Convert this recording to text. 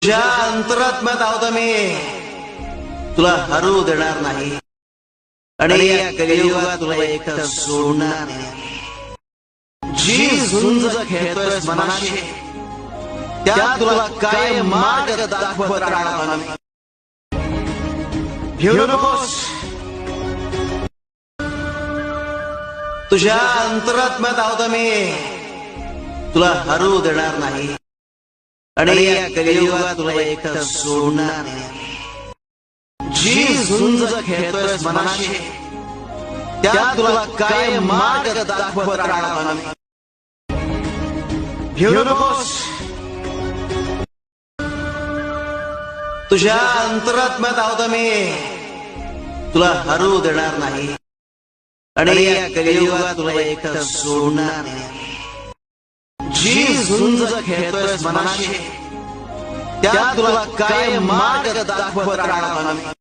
तुझ्या अंतरात्म्यात आहोत मी, तुला हरू देणार नाही आणि या कलियुगात तुला एकटं सोडणार नाही। जी झुंज खेळतोयस मनाशी त्यात तुला काय मार्ग दाखवत राहणार मी। घेऊ नकोस, तुझ्या अंतरात्म्यात आहोत मी, तुला हरू देणार नाही आणि या कलियुगात तुला एकटं सोडणार नाही। जी झुंज खेळतोयस मनाशी त्यात तुला काय मार्ग दाखवत राहणार मी। घेऊ नकोस, तुझ्या अंतरात्म्यात आहोत मी, तुला हरू देणार नाही आणि या कलियुगात तुला एकटं सोडणार नाही। जी झुंज खेळतोयस मनाशी त्यात तुला काय मार्ग दाखवत राहणार मी।